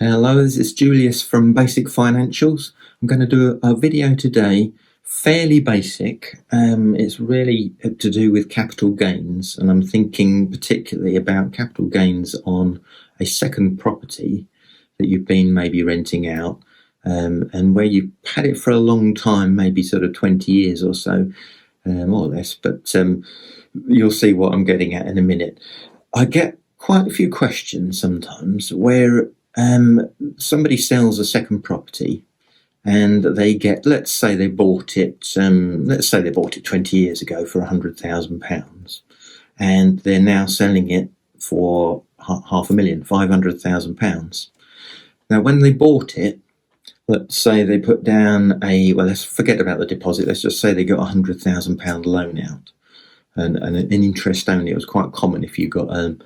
Hello, this is Julius from Basic Financials. I'm going to do a video today, fairly basic. It's really to do with capital gains, and I'm thinking particularly about capital gains on a second property that you've been maybe renting out, and where you've had it for a long time, maybe sort of 20 years or so, more or less, but you'll see what I'm getting at in a minute. I get quite a few questions sometimes where somebody sells a second property and they get, let's say they bought it 20 years ago for £100,000, and they're now selling it for £500,000, £500,000. Now, when they bought it, let's say they put down let's forget about the deposit. Let's just say they got a £100,000 loan out, and an interest only. It was quite common if you got a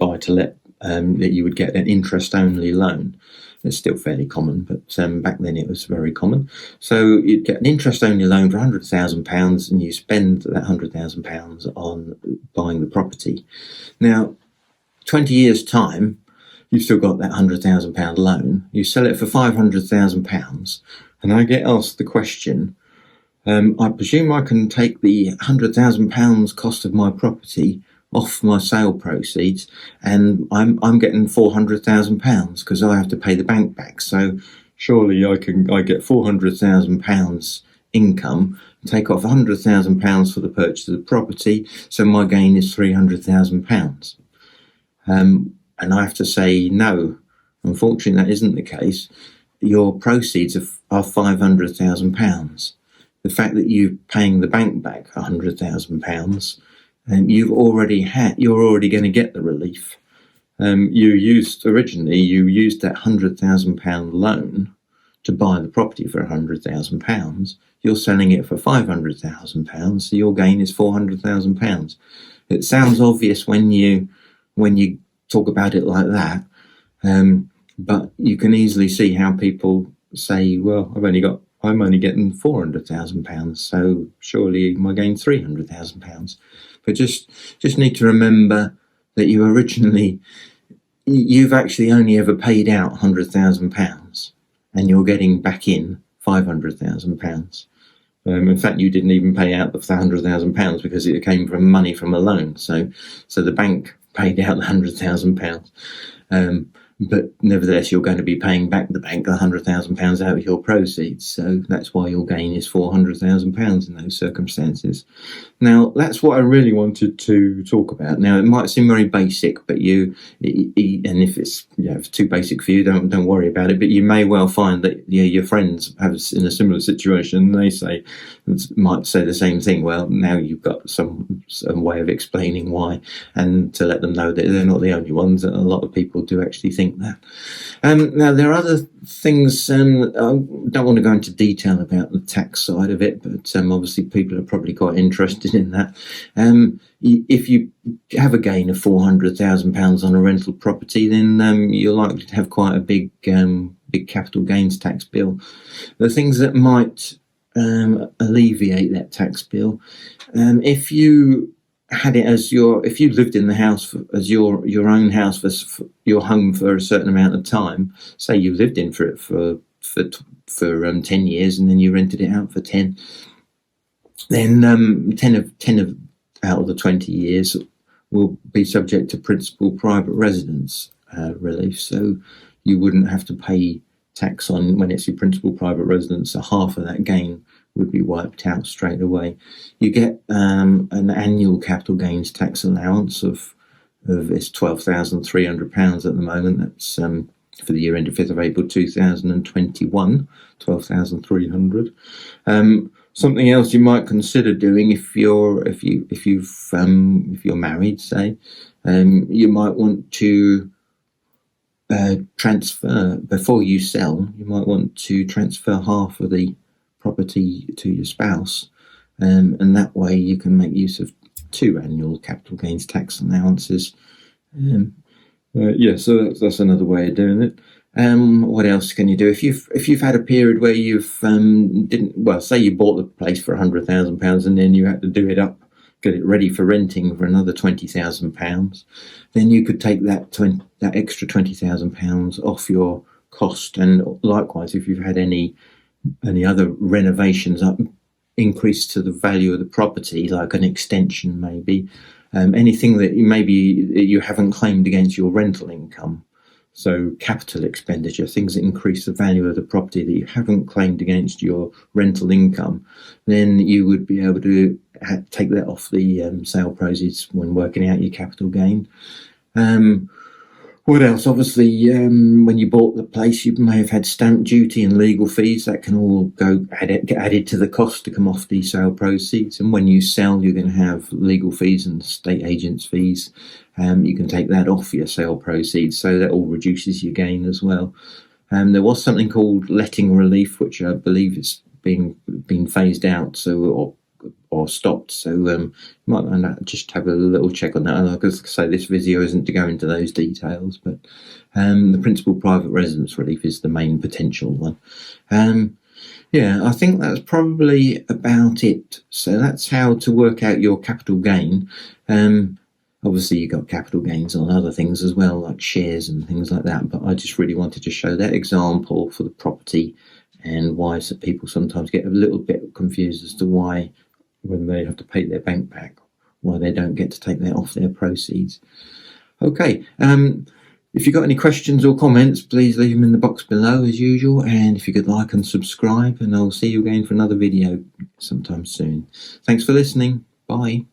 buy-to-let that you would get an interest-only loan. It's still fairly common, but back then it was very common. So you'd get an interest-only loan for £100,000, and you spend that £100,000 on buying the property. Now, 20 years' time, you've still got that £100,000 loan. You sell it for £500,000, and I get asked the question, I presume I can take the £100,000 cost of my property off my sale proceeds, and I'm getting £400,000 because I have to pay the bank back. So surely I get £400,000 income, take off £100,000 for the purchase of the property, so my gain is £300,000. And I have to say no. Unfortunately, that isn't the case. Your proceeds are £500,000. The fact that you're paying the bank back £100,000, and you're already going to get the relief. You used that £100,000 loan to buy the property for £100,000. You're selling it for £500,000, so your gain is £400,000. It sounds obvious when you talk about it like that, but you can easily see how people say, well, I'm only getting £400,000, so surely my gain's £300,000. But just need to remember that you've actually only ever paid out £100,000, and you're getting back in £500,000. In fact, you didn't even pay out the £100,000 because it came from money from a loan. So the bank paid out the £100,000. But nevertheless, you're going to be paying back the bank £100,000 out of your proceeds. So that's why your gain is £400,000 in those circumstances. Now, that's what I really wanted to talk about. Now, it might seem very basic, but and if it's too basic for you, don't worry about it. But you may well find that your friends have in a similar situation. They might say the same thing. Well, now you've got some way of explaining why, and to let them know that they're not the only ones. That a lot of people do actually think that. Now, there are other things. I don't want to go into detail about the tax side of it, but obviously people are probably quite interested in that. If you have a gain of £400,000 on a rental property, then you're likely to have quite a big capital gains tax bill. The things that might alleviate that tax bill, if you had it if you lived in the house as your own house, for your home for a certain amount of time, say you lived in for 10 years and then you rented it out for 10, then 10 out of the 20 years will be subject to principal private residence relief. So you wouldn't have to pay tax on when it's your principal private residence, so half of that gain would be wiped out straight away. You get an annual capital gains tax allowance of it's £12,300 at the moment. That's for the year ended 5th of April 2021, £12,300. Something else you might consider doing if you're married, say, you might want to transfer before you sell. You might want to transfer half of the property to your spouse, and that way you can make use of 2 annual capital gains tax allowances. So that's another way of doing it. What else can you do if you've had a period where you've say you bought the place for £100,000 and then you had to do it up get it ready for renting for another £20,000, then you could take that extra £20,000 off your cost. And likewise, if you've had any other renovations increase to the value of the property, like an extension maybe, anything that maybe you haven't claimed against your rental income. So capital expenditure, things that increase the value of the property that you haven't claimed against your rental income, then you would be able to take that off the sale proceeds when working out your capital gain. What else? Obviously, when you bought the place, you may have had stamp duty and legal fees. That can all get added to the cost to come off the sale proceeds. And when you sell, you're going to have legal fees and estate agents' fees. You can take that off your sale proceeds, so that all reduces your gain as well. There was something called letting relief, which I believe is being phased out, or stopped. So you might just have a little check on that. And like I say, this video isn't to go into those details, but the principal private residence relief is the main potential one. Yeah, I think that's probably about it. So that's how to work out your capital gain. Obviously, you got capital gains on other things as well, like shares and things like that. But I just really wanted to show that example for the property, and why people sometimes get a little bit confused as to why, when they have to pay their bank back, why they don't get to take that off their proceeds. Okay, if you've got any questions or comments, please leave them in the box below as usual, and if you could like and subscribe, and I'll see you again for another video sometime soon. Thanks for listening. Bye.